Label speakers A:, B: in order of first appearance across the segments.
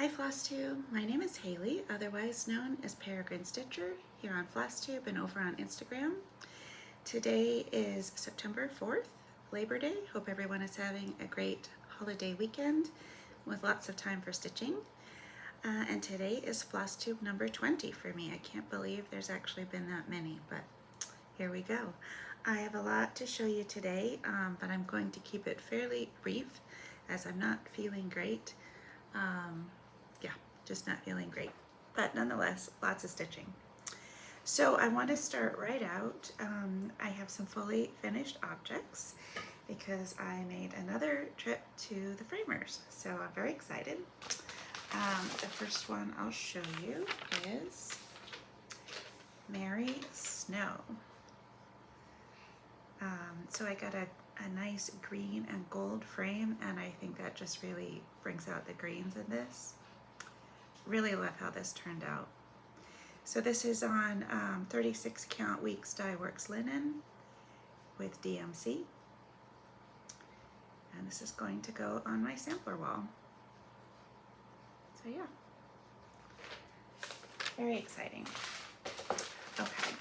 A: Hi FlossTube, my name is Haley, otherwise known as Peregrine Stitcher, here on FlossTube and over on Instagram. Today is September 4th, Labor Day. Hope everyone is having a great holiday weekend with lots of time for stitching. And today is FlossTube number 20 for me. I can't believe there's actually been that many, but here we go. I have a lot to show you today, but I'm going to keep it fairly brief as I'm not feeling great. Just not feeling great, but nonetheless, lots of stitching. So I want to start right out. I have some fully finished objects because I made another trip to the framers, so I'm very excited. The first one I'll show you is Mary Snow. So I got a nice green and gold frame, and I think that just really brings out the greens in this. Really love how this turned out. So this is on 36 count weeks dye works linen with DMC. And this is going to go on my sampler wall. So yeah, very exciting. Okay,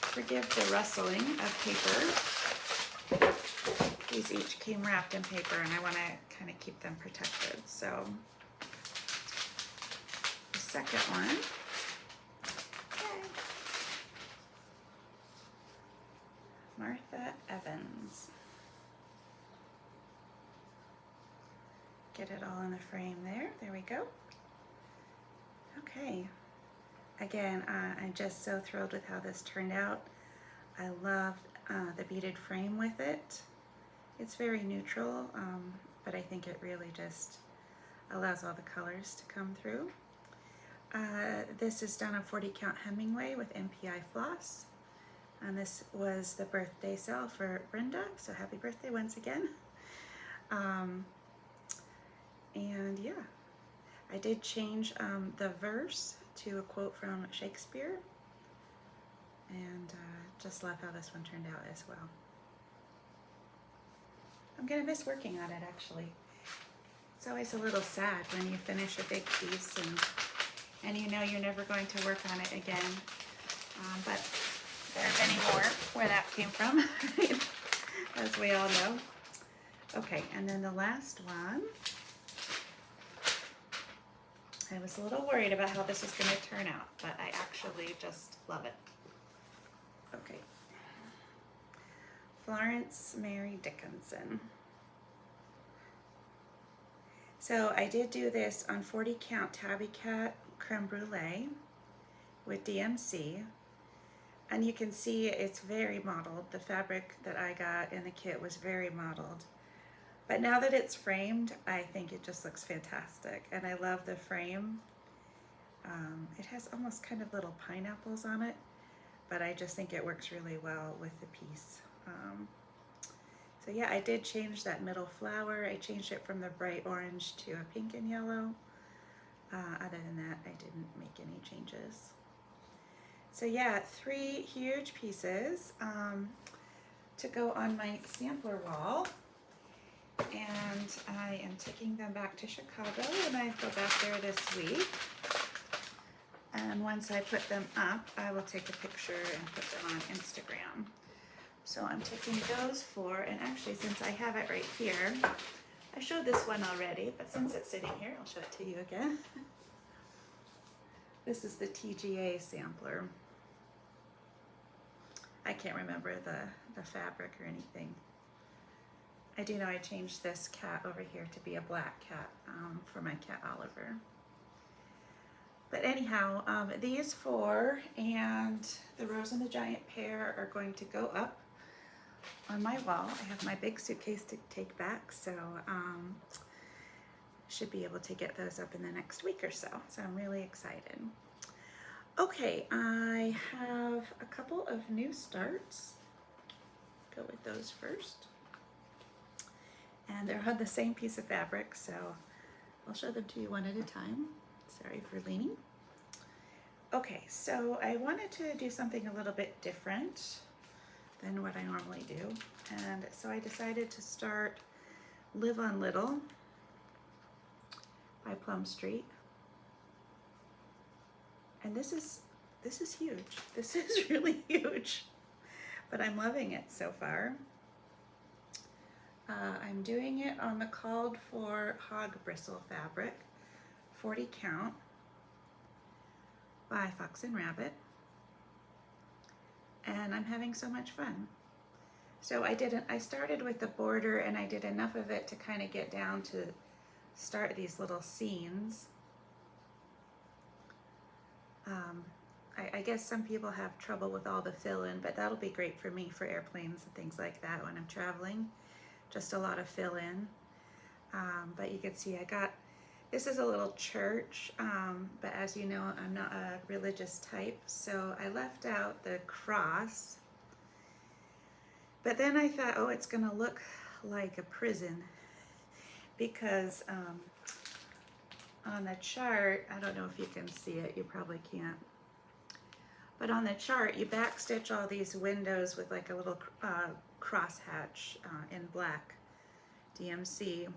A: forgive the rustling of paper. These each came wrapped in paper and I want to kind of keep them protected. So the second one, okay. Martha Evans. Get it all in the frame there. There we go. Okay. Again, I'm just so thrilled with how this turned out. I love the beaded frame with it. It's very neutral, but I think it really just allows all the colors to come through. This is done on 40 count Hemingway with MPI floss. And this was the birthday sale for Brenda, so happy birthday once again. And yeah, I did change the verse to a quote from Shakespeare, and just love how this one turned out as well. I'm gonna miss working on it actually. It's always a little sad when you finish a big piece and you know you're never going to work on it again. But there are many more where that came from, as we all know. Okay, and then the last one. I was a little worried about how this was going to turn out, but I actually just love it. Okay. Florence Mary Dickinson. So I did do this on 40 count Tabbycat Crème Brûlée with DMC. And you can see it's very mottled. The fabric that I got in the kit was very mottled. But now that it's framed, I think it just looks fantastic. And I love the frame. It has almost kind of little pineapples on it, but I just think it works really well with the piece. So yeah, I did change that middle flower. I changed it from the bright orange to a pink and yellow. Other than that, I didn't make any changes. So yeah, 3 huge pieces to go on my sampler wall. And I am taking them back to Chicago when I go back there this week. And once I put them up, I will take a picture and put them on Instagram. So I'm taking those 4, and actually since I have it right here, I showed this one already, but since it's sitting here, I'll show it to you again. This is the TGA sampler. I can't remember the fabric or anything. I do know I changed this cat over here to be a black cat for my cat Oliver. But anyhow, these 4 and the Rose and the Giant Pear are going to go up on my wall. I have my big suitcase to take back, so should be able to get those up in the next week or so. So I'm really excited. Okay, I have a couple of new starts. Go with those first. And they're on the same piece of fabric, so I'll show them to you one at a time. Sorry for leaning. Okay, so I wanted to do something a little bit different than what I normally do. And so I decided to start Live on Little by Plum Street. And this is huge. This is really huge, but I'm loving it so far. I'm doing it on the called for Hogbristle fabric, 40 count by Fox and Rabbit. And I'm having so much fun. So I started with the border, and I did enough of it to kind of get down to start these little scenes. I guess some people have trouble with all the fill-in, but that'll be great for me for airplanes and things like that when I'm traveling. Just a lot of fill-in. But you can see this is a little church, but as you know, I'm not a religious type, so I left out the cross. But then I thought, oh, it's gonna look like a prison, because on the chart, I don't know if you can see it, you probably can't, but on the chart, you backstitch all these windows with like a little crosshatch in black DMC.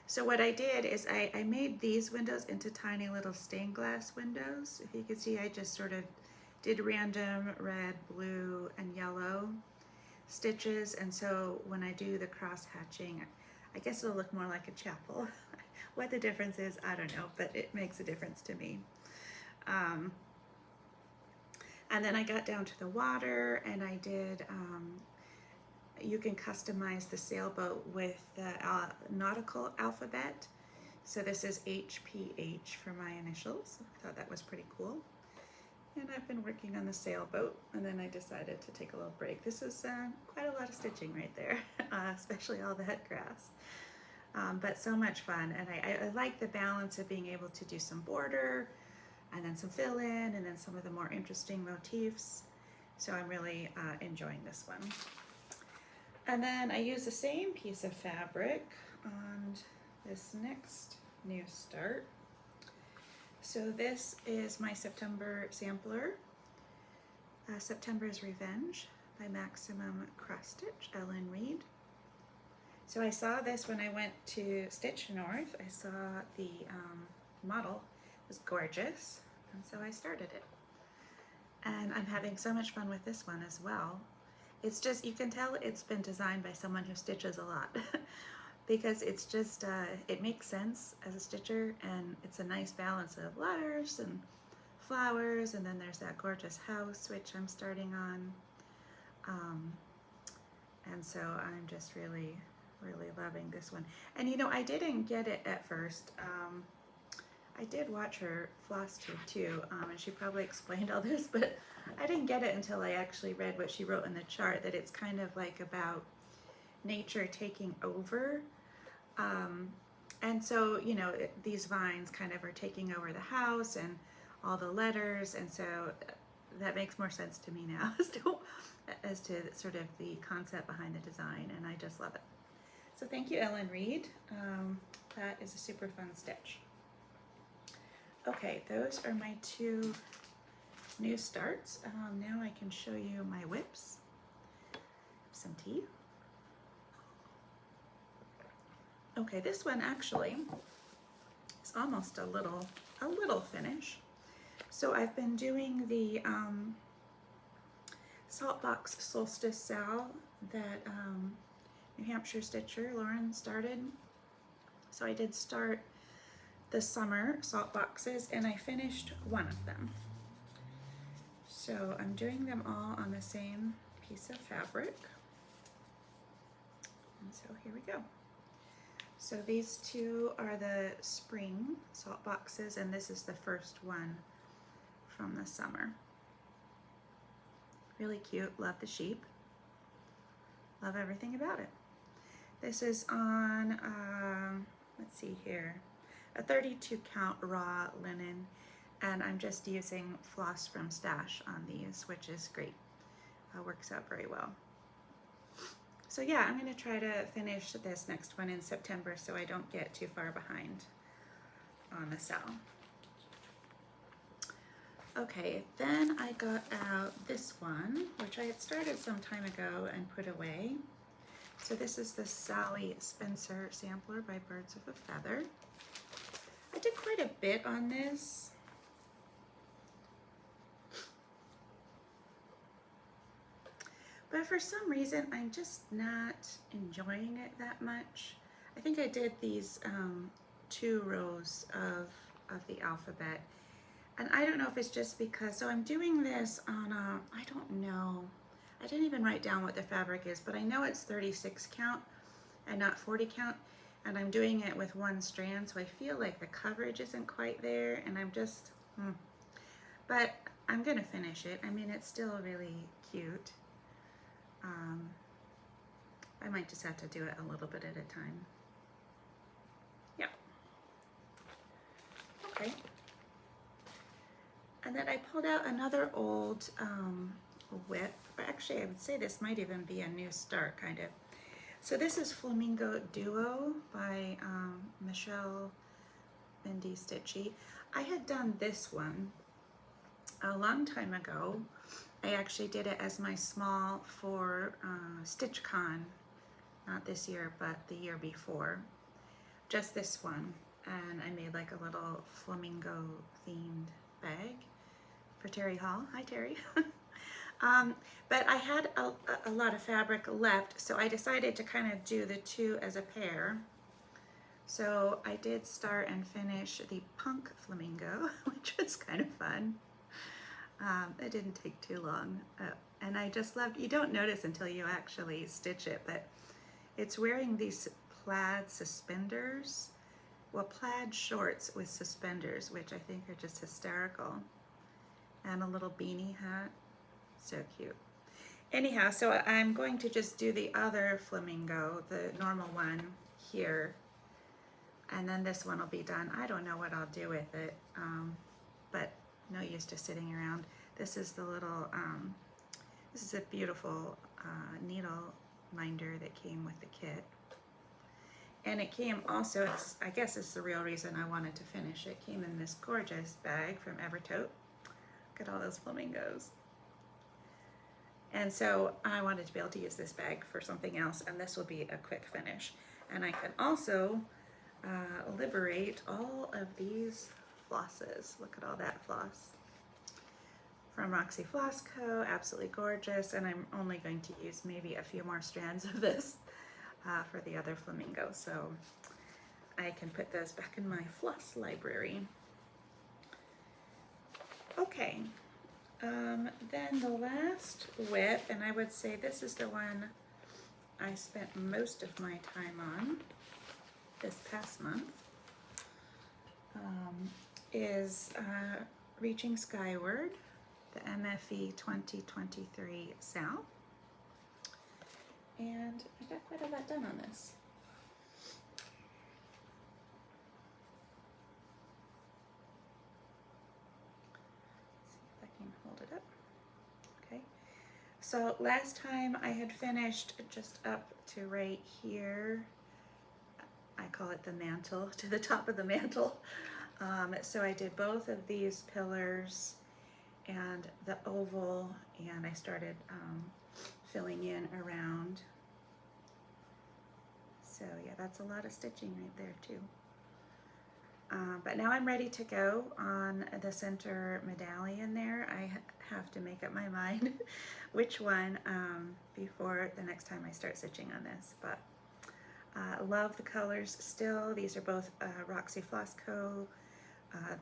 A: So what I did is I made these windows into tiny little stained glass windows. If you can see, I just sort of did random red, blue, and yellow stitches, and so when I do the cross hatching, I guess it'll look more like a chapel. What the difference is, I don't know, but it makes a difference to me. And then I got down to the water, and I did, you can customize the sailboat with the nautical alphabet. So this is HPH for my initials. I thought that was pretty cool. And I've been working on the sailboat, and then I decided to take a little break. This is quite a lot of stitching right there, especially all the head grass. But so much fun, and I like the balance of being able to do some border, and then some fill in, and then some of the more interesting motifs. So I'm really enjoying this one. And then I use the same piece of fabric on this next new start. So this is my September sampler, September's Revenge by Maximum Cross Stitch, Ellen Reed. So I saw this when I went to Stitch North. I saw the model, it was gorgeous, and so I started it. And I'm having so much fun with this one as well. It's just, you can tell it's been designed by someone who stitches a lot. Because it's just, it makes sense as a stitcher, and it's a nice balance of letters and flowers, and then there's that gorgeous house, which I'm starting on. And so I'm just really, really loving this one. And you know, I didn't get it at first. I did watch her FlossTube too, and she probably explained all this, but I didn't get it until I actually read what she wrote in the chart, that it's kind of like about nature taking over. And so, you know, these vines kind of are taking over the house and all the letters, and so that makes more sense to me now as to sort of the concept behind the design, and I just love it. So thank you, Ellen Reed. That is a super fun stitch. Okay, those are my two new starts. Now I can show you my whips. Some tea. Okay, this one actually is almost a little finish. So I've been doing the Saltbox Solstice Sal that New Hampshire stitcher Lauren started. So I did start the summer Saltboxes, and I finished one of them. So I'm doing them all on the same piece of fabric. And so here we go. So these two are the spring Saltboxes, and this is the first one from the summer. Really cute, love the sheep. Love everything about it. This is on, let's see here, a 32 count raw linen, and I'm just using floss from Stash on these, which is great. Works out very well. So yeah, I'm going to try to finish this next one in September so I don't get too far behind on the sal. Okay, then I got out this one, which I had started some time ago and put away. So this is the Sally Spencer sampler by Birds of a Feather. I did quite a bit on this. but for some reason I'm just not enjoying it that much. I think I did these 2 rows of the alphabet, and I don't know if it's just because, so I'm doing this on a, I don't know, I didn't even write down what the fabric is, but I know it's 36 count and not 40 count, and I'm doing it with 1 strand, so I feel like the coverage isn't quite there, and I'm just, but I'm gonna finish it. I mean, it's still really cute. I might just have to do it a little bit at a time. Yeah. Okay. And then I pulled out another old whip, or actually I would say this might even be a new start, kind of. So this is Flamingo Duo by Michelle Mindy Stitchy. I had done this one a long time ago. I actually did it as my small for StitchCon, not this year, but the year before. Just this one, and I made like a little flamingo themed bag for Terry Hall. Hi, Terry. But I had a lot of fabric left, so I decided to kind of do the 2 as a pair. So I did start and finish the punk flamingo, which was kind of fun. It didn't take too long, and I just loved, you don't notice until you actually stitch it, but it's wearing these plaid suspenders, well, plaid shorts with suspenders, which I think are just hysterical, and a little beanie hat. So cute. Anyhow, so I'm going to just do the other flamingo, the normal one here, and then this one will be done. I don't know what I'll do with it, but no use to sitting around. This is the little, this is a beautiful needle minder that came with the kit. And it came also, I guess it's the real reason I wanted to finish it, came in this gorgeous bag from Evertote. Look at all those flamingos. And so I wanted to be able to use this bag for something else, and this will be a quick finish. And I can also liberate all of these flosses. Look at all that floss. From Roxy Floss Co. Absolutely gorgeous, and I'm only going to use maybe a few more strands of this for the other flamingo, so I can put those back in my floss library. Okay, then the last whip, and I would say this is the one I spent most of my time on this past month, is Reaching Skyward, the MFE 2023 South. And I got quite a lot done on this. See if I can hold it up. Okay. So last time I had finished just up to right here. I call it the mantle, to the top of the mantle. So I did both of these pillars and the oval, and I started filling in around. So yeah, that's a lot of stitching right there too. But now I'm ready to go on the center medallion there. I have to make up my mind which one before the next time I start stitching on this. But love the colors still. These are both Roxy Floss Co.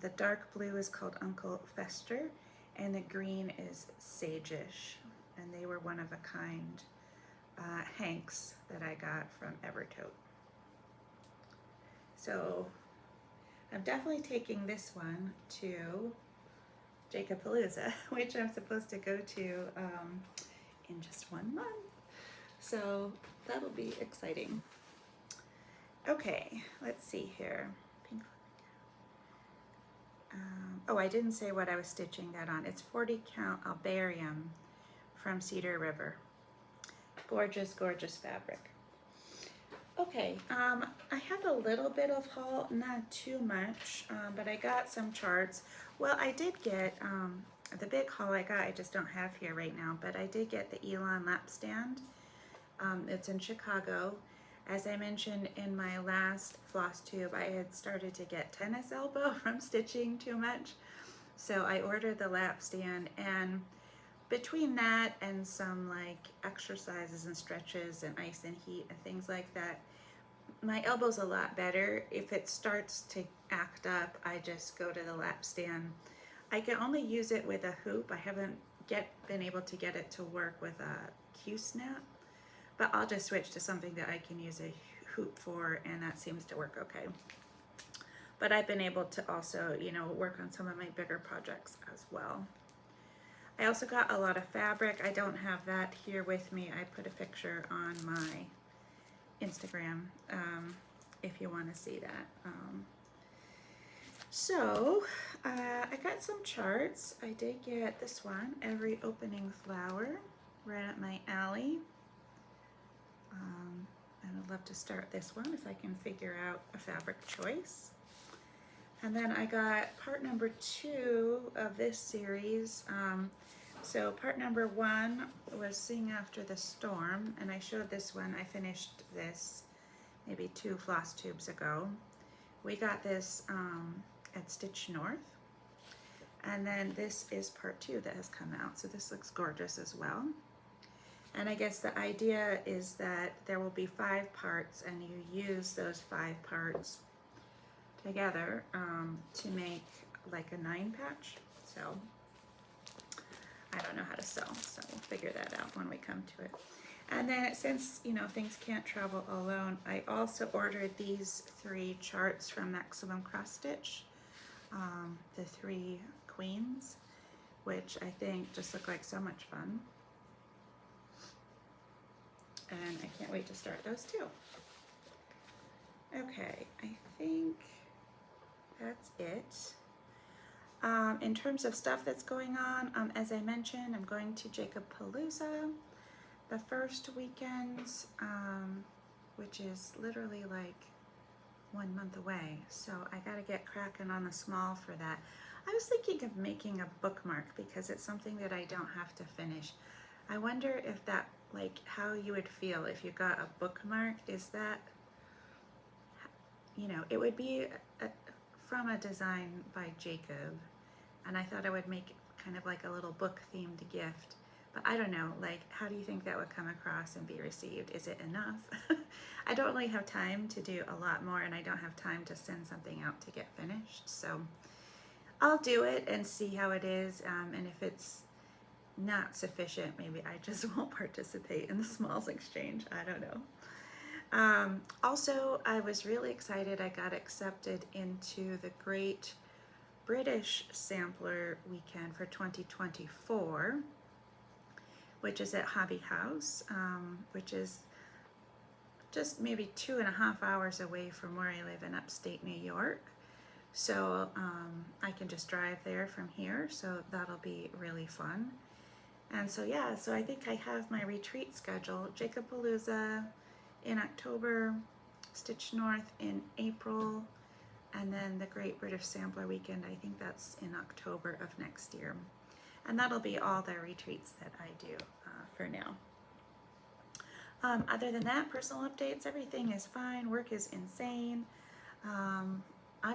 A: The dark blue is called Uncle Fester, and the green is Sageish, and they were one of a kind hanks that I got from Evertote. So I'm definitely taking this one to Jacobpalooza, which I'm supposed to go to in just 1 month. So that'll be exciting. Okay, let's see here. Pink. Oh, I didn't say what I was stitching that on. It's 40 count Albarium from Cedar River. Gorgeous, gorgeous fabric. Okay, I have a little bit of haul, not too much, but I got some charts. Well, I did get, the big haul I got, I just don't have here right now, but I did get the Elan Lap Stand. It's in Chicago. As I mentioned in my last FlossTube, I had started to get tennis elbow from stitching too much. So I ordered the lap stand, and between that and some like exercises and stretches and ice and heat and things like that, my elbow's a lot better. If it starts to act up, I just go to the lap stand. I can only use it with a hoop. I haven't been able to get it to work with a Q-snap, but I'll just switch to something that I can use a hoop for, and that seems to work okay. But I've been able to also, you know, work on some of my bigger projects as well. I also got a lot of fabric. I don't have that here with me. I put a picture on my Instagram if you want to see that. So I got some charts. I did get this one, Every Opening Flower, right up my alley. And I'd love to start this one if I can figure out a fabric choice. And then I got part number 2 of this series. So part number 1 was Sing After the Storm, and I showed this one. I finished this maybe 2 floss tubes ago. We got this at Stitch North. And then this is part 2 that has come out. So this looks gorgeous as well. And I guess the idea is that there will be 5 parts, and you use those 5 parts together to make like a 9 patch. So I don't know how to sew, so we'll figure that out when we come to it. And then since, you know, things can't travel alone, I also ordered these 3 charts from Maximum Cross Stitch, the 3 queens, which I think just look like so much fun. And I can't wait to start those too. Okay, I think that's it. In terms of stuff that's going on, as I mentioned, I'm going to Jacobpalooza the first weekend, which is literally like 1 month away. So I gotta get cracking on the small for that. I was thinking of making a bookmark because it's something that I don't have to finish. I wonder if that, like, how you would feel if you got a bookmark. Is that, you know, it would be from a design by Jacob, and I thought I would make kind of like a little book themed gift, but I don't know, like, how do you think that would come across and be received? Is it enough? I don't really have time to do a lot more, and I don't have time to send something out to get finished, so I'll do it and see how it is, and if it's not sufficient, maybe I just won't participate in the smalls exchange. I don't know. Also, I was really excited. I got accepted into the Great British Sampler Weekend for 2024, which is at Hobby House, which is just maybe 2.5 hours away from where I live in upstate New York. So I can just drive there from here, so that'll be really fun. And so yeah, so I think I have my retreat schedule. Jacobpalooza in October, Stitch North in April, and then the Great British Sampler Weekend, I think that's in October of next year. And that'll be all the retreats that I do for now. Other than that, personal updates, everything is fine. Work is insane. I'm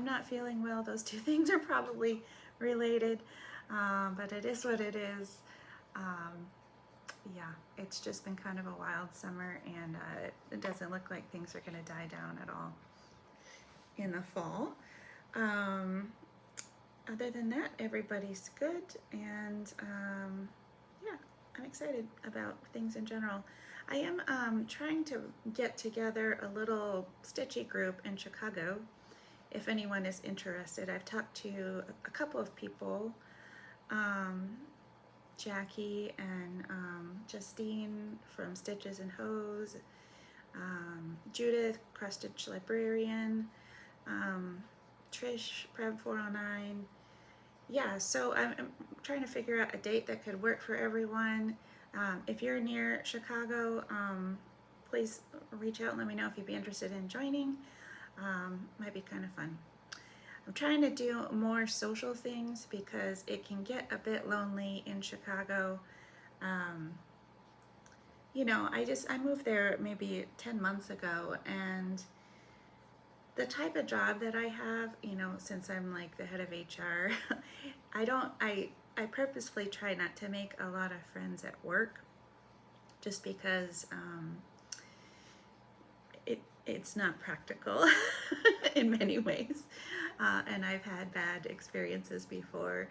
A: not feeling well. Those 2 things are probably related, but it is what it is. Yeah, it's just been kind of a wild summer, and it doesn't look like things are going to die down at all in the fall. Other than that, everybody's good, and yeah, I'm excited about things in general. I am trying to get together a little stitchy group in Chicago, if anyone is interested. I've talked to a couple of people, Jackie and Justine from Stitches and Hose, Judith, Cross Stitch Librarian, Trish, Preb 409. Yeah, so I'm trying to figure out a date that could work for everyone. If you're near Chicago, please reach out and let me know if you'd be interested in joining. Might be kind of fun. I'm trying to do more social things because it can get a bit lonely in Chicago. You know, I moved there maybe 10 months ago, and the type of job that I have, you know, since I'm like the head of HR, I I purposefully try not to make a lot of friends at work, just because it's not practical in many ways. And I've had bad experiences before,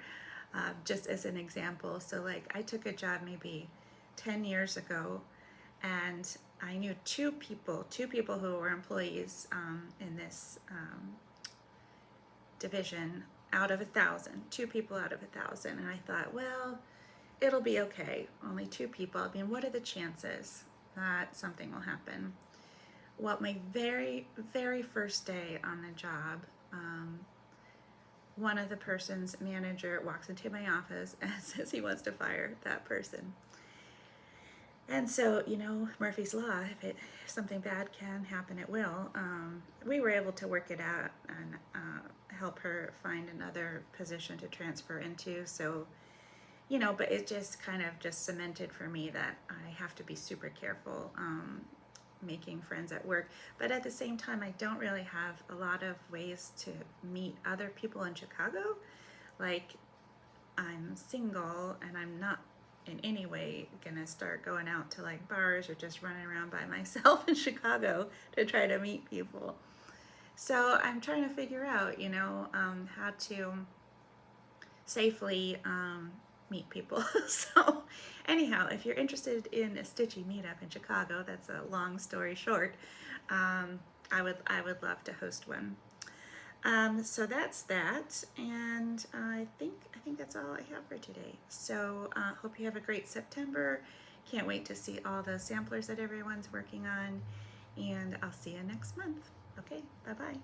A: just as an example. So like I took a job maybe 10 years ago, and I knew two people who were employees in this division out of 1,000, 2 people out of 1,000. And I thought, well, it'll be okay. Only 2 people. I mean, what are the chances that something will happen? Well, my very, very first day on the job, one of the person's manager walks into my office and says he wants to fire that person. And so, you know, Murphy's Law, if something bad can happen, it will. We were able to work it out and help her find another position to transfer into. So, you know, but it just kind of just cemented for me that I have to be super careful making friends at work. But at the same time, I don't really have a lot of ways to meet other people in Chicago. Like, I'm single and I'm not in any way gonna start going out to like bars or just running around by myself in Chicago to try to meet people. So I'm trying to figure out, you know, how to safely meet people. So anyhow, if you're interested in a stitchy meetup in Chicago, that's a long story short, I would love to host one. So that's that, and I think that's all I have for today. So hope you have a great September. Can't wait to see all the samplers that everyone's working on, and I'll see you next month. Okay, bye-bye.